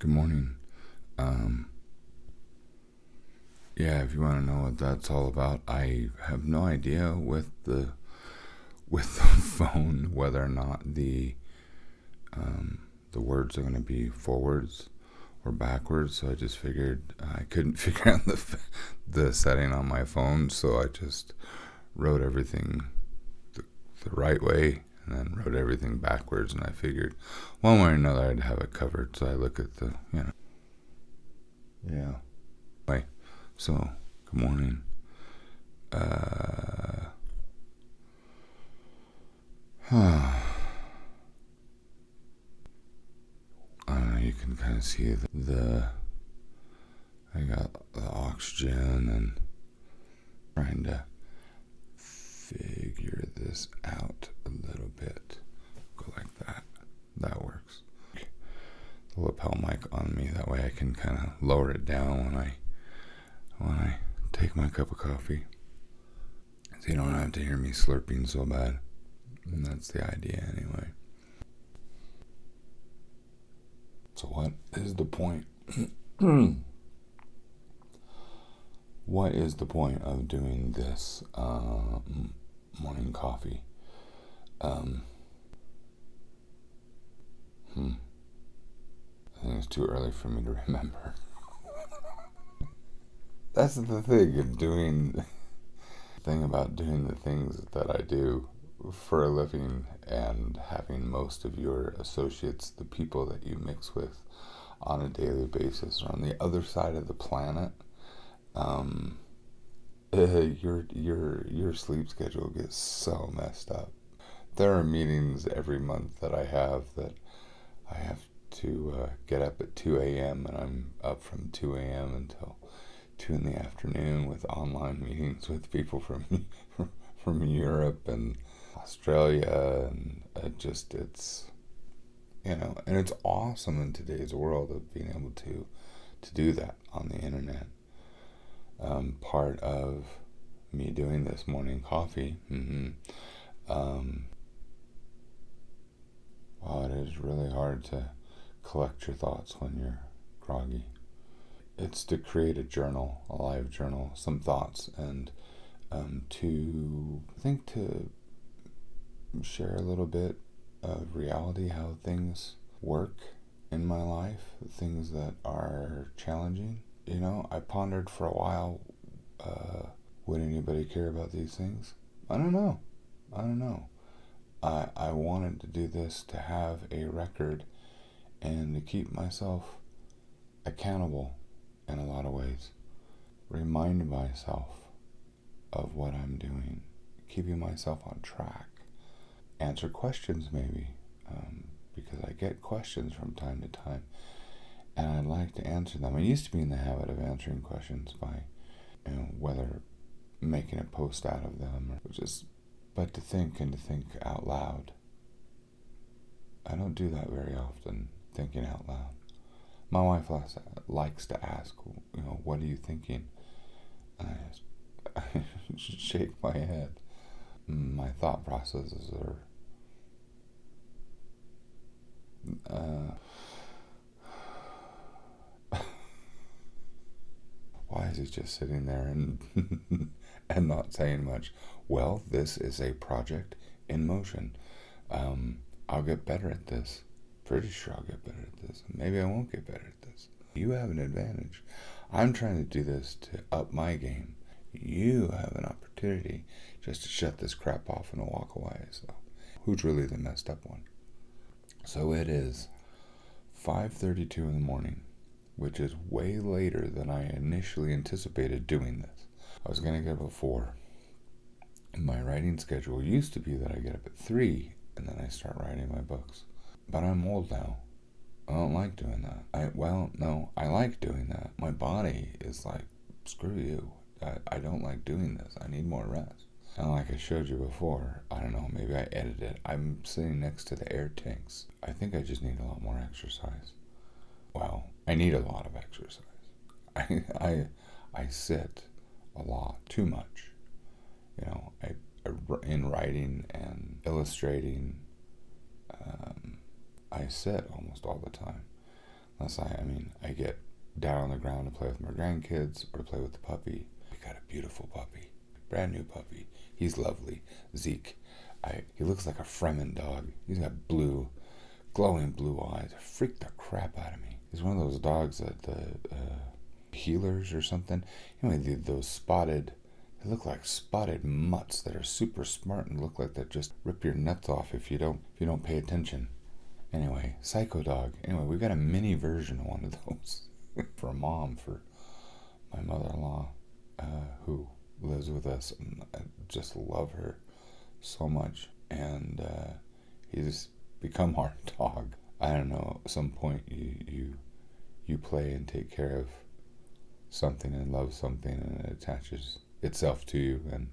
Good morning. Um, yeah, if you want to know what that's all about, I have no idea with the phone whether or not the words are going to be forwards or backwards. So I just figured I couldn't figure out the setting on my phone, so I just wrote everything the right way and then wrote everything backwards. And I figured one way or another I'd have it covered. So I look at yeah. Anyway, so good morning. I don't know, you can kind of see I got the oxygen and trying to figure this out a little bit. Go like that. That works. The lapel mic on me, that way I can kind of lower it down when I take my cup of coffee. So you don't have to hear me slurping so bad. And that's the idea anyway. So what is the point? What is the point of doing this morning coffee? I think it's too early for me to remember. That's the thing of about doing the things that I do for a living and having most of your associates, the people that you mix with on a daily basis, are on the other side of the planet. Your sleep schedule gets so messed up. There are meetings every month that I have to get up at 2 a.m. and I'm up from 2 a.m. until 2 in the afternoon with online meetings with people from Europe and Australia, and it's and it's awesome in today's world of being able to do that on the internet. Part of me doing this morning coffee, it is really hard to collect your thoughts when you're groggy. It's to create a journal, a live journal, some thoughts, and to share a little bit of reality, how things work in my life, things that are challenging. I pondered for a while, would anybody care about these things? I don't know. I wanted to do this to have a record and to keep myself accountable in a lot of ways. Remind myself of what I'm doing, keeping myself on track. Answer questions maybe, because I get questions from time to time, and I'd like to answer them. I used to be in the habit of answering questions by, whether making a post out of them or but to think out loud. I don't do that very often, thinking out loud. My wife likes to ask, what are you thinking? And I just shake my head. My thought processes are why is he just sitting there and and not saying much? Well, this is a project in motion. I'll get better at this. Pretty sure I'll get better at this. Maybe I won't get better at this. You have an advantage. I'm trying to do this to up my game. You have an opportunity just to shut this crap off and walk away. So, who's really the messed up one? So it is 5:32 in the morning, which is way later than I initially anticipated doing this. I was going to get up at 4. My writing schedule used to be that I get up at 3 and then I start writing my books. But I'm old now. I don't like doing that. I like doing that. My body is like, screw you. I don't like doing this. I need more rest. And like I showed you before, I don't know, maybe I edited it. I'm sitting next to the air tanks. I think I just need a lot more exercise. Well, I need a lot of exercise. I sit a lot, too much. In writing and illustrating, I sit almost all the time. Unless I get down on the ground to play with my grandkids or to play with the puppy. We got a beautiful puppy. Brand new puppy. He's lovely. Zeke. He looks like a Fremen dog. He's got glowing blue eyes. Freaked the crap out of me. He's one of those dogs that the healers or something. Anyway, those spotted, they look like spotted mutts that are super smart and look like they just rip your nuts off if you don't pay attention. Anyway, psycho dog. Anyway, we got a mini version of one of those for Mom, for my mother-in-law, who lives with us, and I just love her so much. And he's become our dog. I don't know, at some point you play and take care of something and love something, and it attaches itself to you. And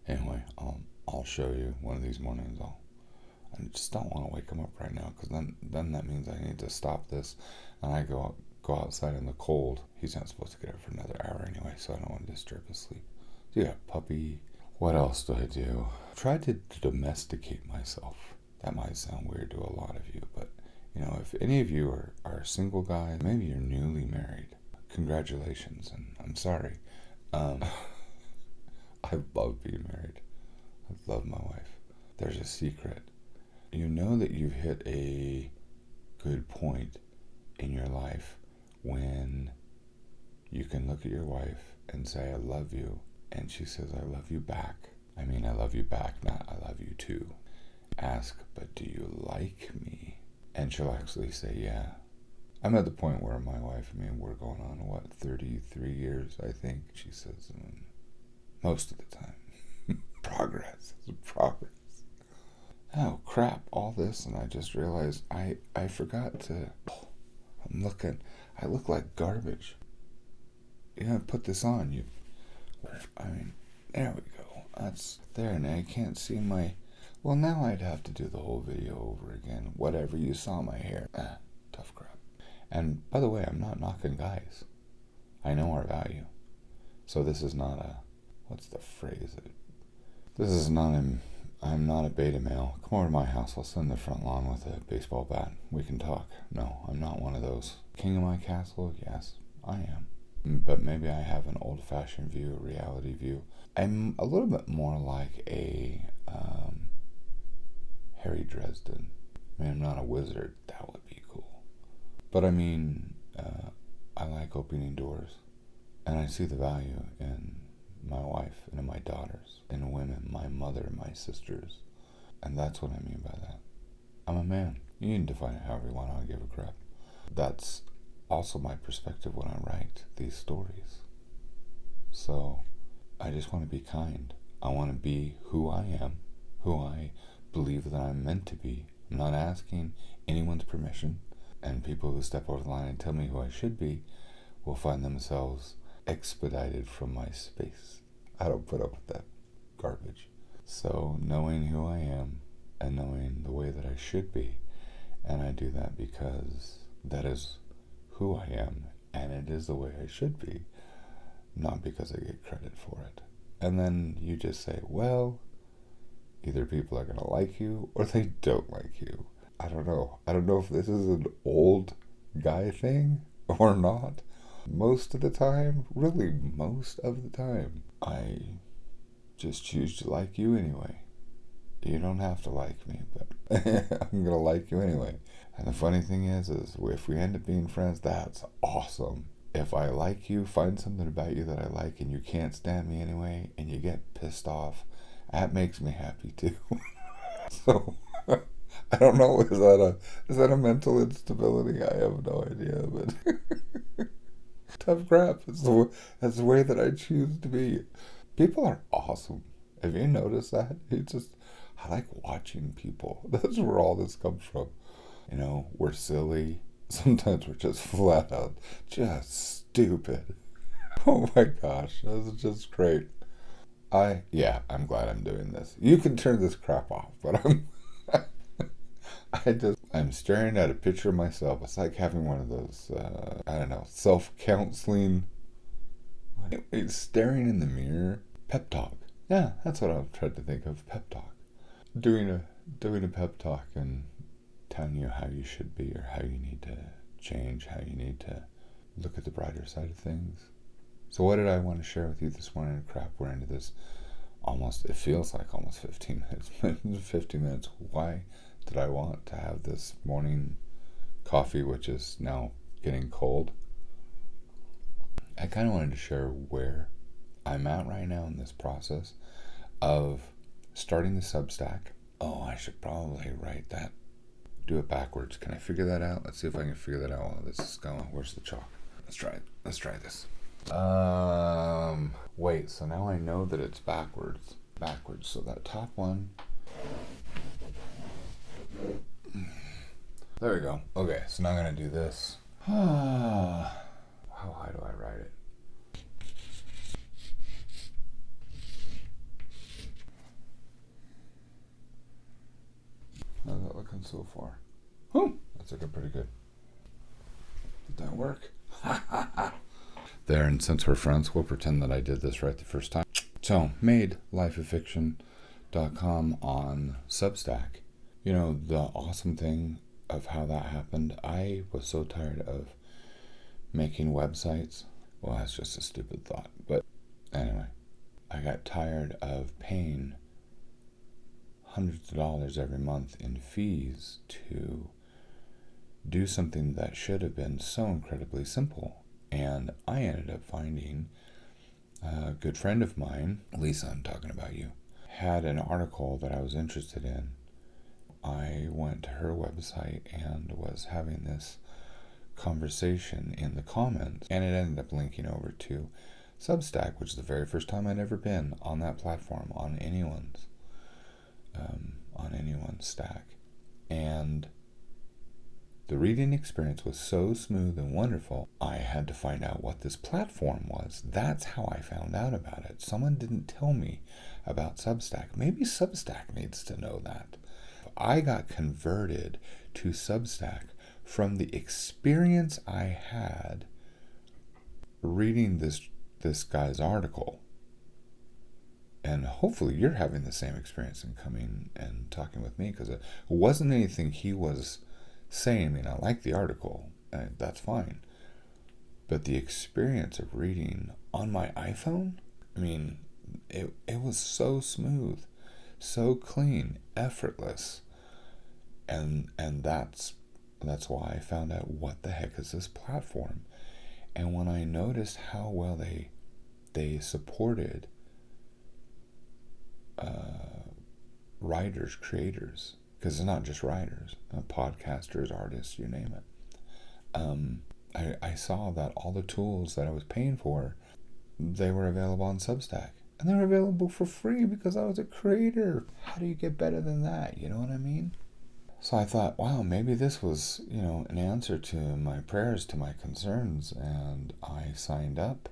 anyway, I'll show you one of these mornings. I just don't want to wake him up right now, because then that means I need to stop this, and I go outside in the cold. He's not supposed to get up for another hour anyway, so I don't want to disturb his sleep. So yeah, puppy. What else do I do? I tried to domesticate myself. That might sound weird to a lot of you, but if any of you are single guys, maybe you're newly married, congratulations, and I'm sorry. I love being married. I love my wife. There's a secret. You know that you've hit a good point in your life when you can look at your wife and say, I love you, and she says, I love you back. I mean, I love you back, not I love you too. Ask, but do you like me? And she'll actually say, yeah. I'm at the point where my wife, we're going on, 33 years, I think. She says, most of the time. Progress. Oh, crap, all this, and I just realized I forgot to, I look like garbage. Put this on. There we go. That's there, and I can't see well, now I'd have to do the whole video over again. Whatever, you saw my hair. Tough crap. And, by the way, I'm not knocking guys. I know our value. So this is not what's the phrase? This is not I'm not a beta male. Come over to my house. I'll sit in the front lawn with a baseball bat. We can talk. No, I'm not one of those. King of my castle? Yes, I am. But maybe I have an old-fashioned view, a reality view. I'm a little bit more like a Harry Dresden. I'm not a wizard. That would be cool. But I like opening doors. And I see the value in my wife and in my daughters, in women, my mother, my sisters. And that's what I mean by that. I'm a man. You can define it however you want. I don't give a crap. That's also my perspective when I write these stories. So I just want to be kind. I want to be who I am, who I believe that I'm meant to be. I'm not asking anyone's permission, and people who step over the line and tell me who I should be will find themselves expedited from my space. I don't put up with that garbage. So knowing who I am and knowing the way that I should be, and I do that because that is who I am, and it is the way I should be, not because I get credit for it. And then you just say, well, either people are going to like you or they don't like you. I don't know. I don't know if this is an old guy thing or not. Most of the time, really most of the time, I just choose to like you anyway. You don't have to like me, but I'm going to like you anyway. And the funny thing is if we end up being friends, that's awesome. If I like you, find something about you that I like, and you can't stand me anyway, and you get pissed off, that makes me happy too. So, I don't know, is that a mental instability? I have no idea, but tough crap. That's the way that I choose to be. People are awesome. Have you noticed that? I like watching people. That's where all this comes from. We're silly. Sometimes we're just flat out just stupid. Oh my gosh, this is just great. I'm glad I'm doing this. You can turn this crap off, but I'm staring at a picture of myself. It's like having one of those, self-counseling, staring in the mirror. Pep talk. Yeah, that's what I've tried to think of. Pep talk. Doing a pep talk and telling you how you should be or how you need to change, how you need to look at the brighter side of things. So what did I want to share with you this morning? Crap, we're into this it feels like almost 15 minutes. 15 minutes. Why did I want to have this morning coffee, which is now getting cold? I kind of wanted to share where I'm at right now in this process of starting the Substack. Oh, I should probably write that. Do it backwards. Can I figure that out? Let's see if I can figure that out while this is going. Where's the chalk? Let's try it. Let's try this. Wait, so now I know that it's backwards. So that top one. There we go. Okay, so now I'm going to do this. How high do I write it? How's that looking so far? That's looking pretty good. Did that work? There, and since we're friends, we'll pretend that I did this right the first time. So, made lifeoffiction.com on Substack. You know, the awesome thing of how that happened, I was so tired of making websites. Well, that's just a stupid thought. But anyway, I got tired of paying hundreds of dollars every month in fees to do something that should have been so incredibly simple. And I ended up finding a good friend of mine, Lisa, I'm talking about you, had an article that I was interested in. I went to her website and was having this conversation in the comments, and it ended up linking over to Substack, which is the very first time I'd ever been on that platform, on anyone's stack. And the reading experience was so smooth and wonderful, I had to find out what this platform was. That's how I found out about it. Someone didn't tell me about Substack. Maybe Substack needs to know that. I got converted to Substack from the experience I had reading this guy's article. And hopefully you're having the same experience in coming and talking with me, because it wasn't anything he was saying. I mean, I like the article, that's fine. But the experience of reading on my iPhone, I mean, it was so smooth, so clean, effortless. And that's why I found out what the heck is this platform. And when I noticed how well they supported writers, creators, because it's not just writers, podcasters, artists, you name it. I saw that all the tools that I was paying for, they were available on Substack. And they were available for free because I was a creator. How do you get better than that? You know what I mean? So I thought, wow, maybe this was, an answer to my prayers, to my concerns. And I signed up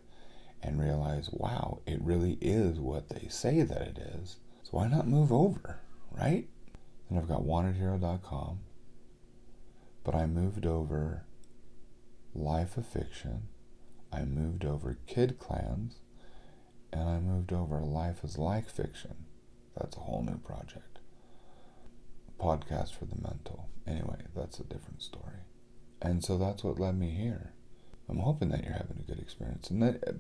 and realized, wow, it really is what they say that it is. So why not move over, right? And I've got wantedhero.com, but I moved over Life of Fiction, I moved over Kid Clans, and I moved over Life is Like Fiction. That's a whole new project. Podcast for the mental. Anyway, that's a different story. And so that's what led me here. I'm hoping that you're having a good experience. And the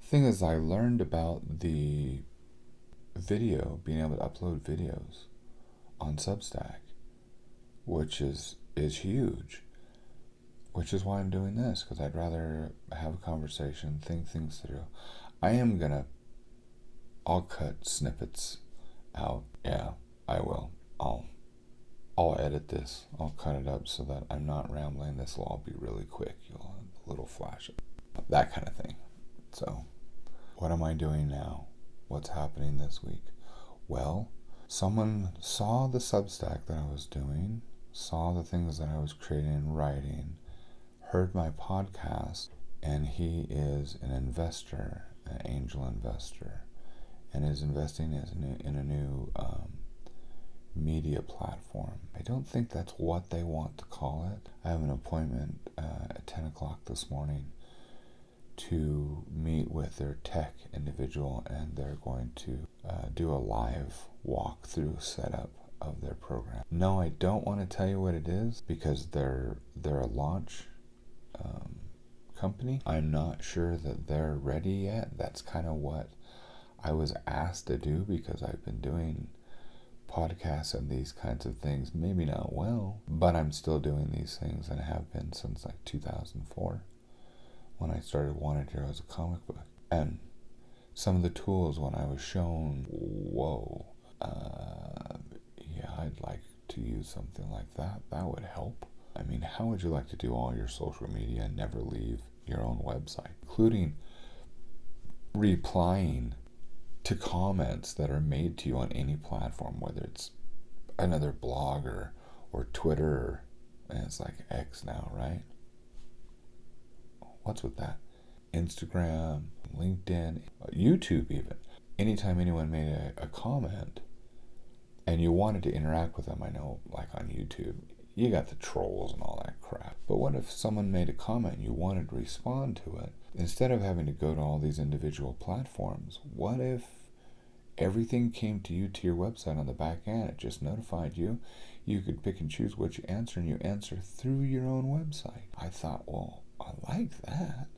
thing is, I learned about the video, being able to upload videos on Substack, which is huge, which is why I'm doing this, because I'd rather have a conversation, think things through. I'll cut snippets out. Yeah, I will. I'll edit this. I'll cut it up so that I'm not rambling. This will all be really quick. You'll have a little flash, that kind of thing. So, what am I doing now? What's happening this week? Well, someone saw the Substack that I was doing, saw the things that I was creating and writing, heard my podcast, and he is an investor, an angel investor, and is investing in a new media platform. I don't think that's what they want to call it. I have an appointment at 10 o'clock this morning to meet with their tech individual, and they're going to do a live walkthrough setup of their program. No, I don't want to tell you what it is because they're a launch company. I'm not sure that they're ready yet. That's kind of what I was asked to do because I've been doing podcasts and these kinds of things, maybe not well, but I'm still doing these things and have been since like 2004 when I started Wanted Hero as a comic book. And some of the tools when I was shown, whoa, yeah, I'd like to use something like that. That would help. I mean, how would you like to do all your social media and never leave your own website, including replying to comments that are made to you on any platform, whether it's another blog or Twitter, and it's like X now, right? What's with that? Instagram, LinkedIn, YouTube even. Anytime anyone made a comment and you wanted to interact with them, I know like on YouTube, you got the trolls and all that crap. But what if someone made a comment and you wanted to respond to it? Instead of having to go to all these individual platforms, what if everything came to you to your website on the back end? It just notified you. You could pick and choose what you answer, and you answer through your own website. I thought, well, I like that.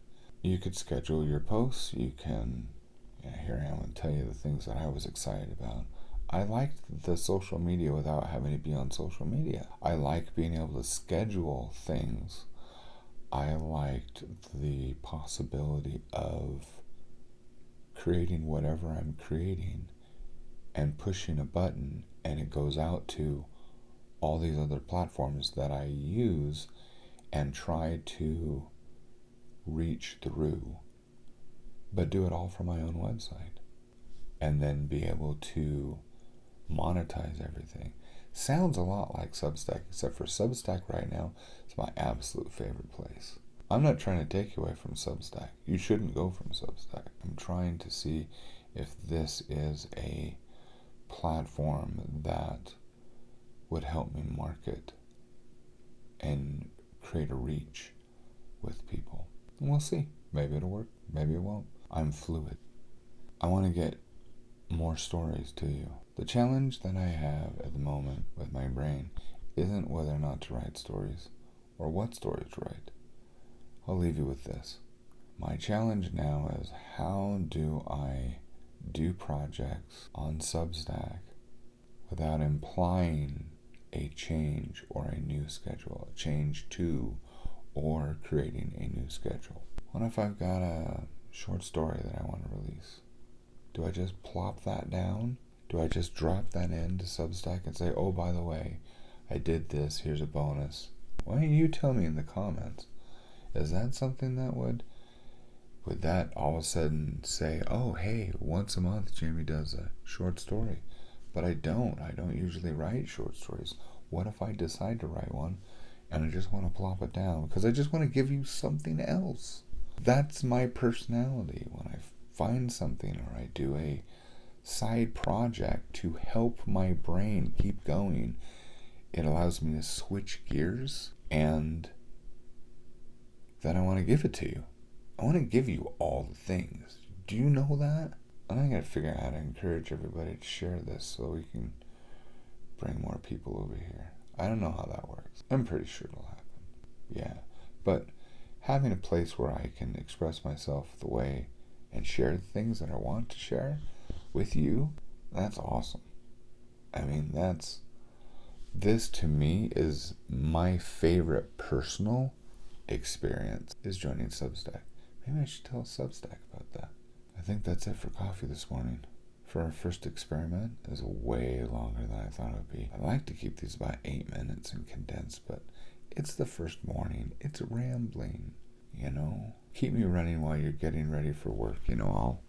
You could schedule your posts. You can, here I am and tell you the things that I was excited about. I liked the social media without having to be on social media. I like being able to schedule things. I liked the possibility of creating whatever I'm creating and pushing a button and it goes out to all these other platforms that I use and try to reach through, but do it all from my own website and then be able to monetize everything. Sounds a lot like Substack, except for Substack right now is my absolute favorite place. I'm not trying to take you away from Substack. You shouldn't go from Substack. I'm trying to see if this is a platform that would help me market and create a reach with people. And we'll see. Maybe it'll work. Maybe it won't. I'm fluid. I want to get more stories to you. The challenge that I have at the moment with my brain isn't whether or not to write stories or what stories to write. I'll leave you with this. My challenge now is how do I do projects on Substack without implying a change or a new schedule, a change to or creating a new schedule. What if I've got a short story that I want to release? Do I just plop that down? Do I just drop that into Substack and say, oh, by the way, I did this, here's a bonus? Why don't you tell me in the comments? Is that something that would that all of a sudden say, oh, hey, once a month Jamie does a short story? But I don't usually write short stories. What if I decide to write one and I just want to plop it down because I just want to give you something else? That's my personality. When I find something or I do a side project to help my brain keep going, it allows me to switch gears, and then I want to give it to you. I want to give you all the things. Do you know that? And I gotta figure out how to encourage everybody to share this so we can bring more people over here. I don't know how that works. I'm pretty sure it'll happen. Yeah. But having a place where I can express myself the way and share the things that I want to share with you, that's awesome. I mean, this to me is my favorite personal experience is joining Substack. Maybe I should tell Substack about that. I think that's it for coffee this morning. For our first experiment, it was way longer than I thought it would be. I like to keep these about 8 minutes and condensed, but it's the first morning. It's rambling, you know. Keep me running while you're getting ready for work. You know,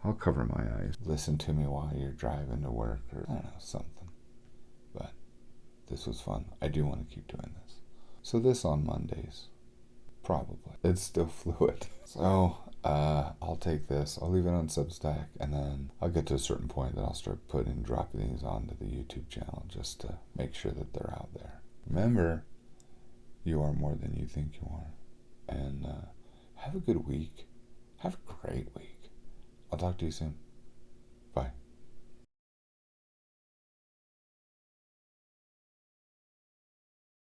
I'll cover my eyes. Listen to me while you're driving to work or, I don't know, something. But this was fun. I do want to keep doing this. So this on Mondays. Probably. It's still fluid. So, I'll take this. I'll leave it on Substack, and then I'll get to a certain point that I'll start dropping these onto the YouTube channel just to make sure that they're out there. Remember, you are more than you think you are. And have a good week. Have a great week. I'll talk to you soon.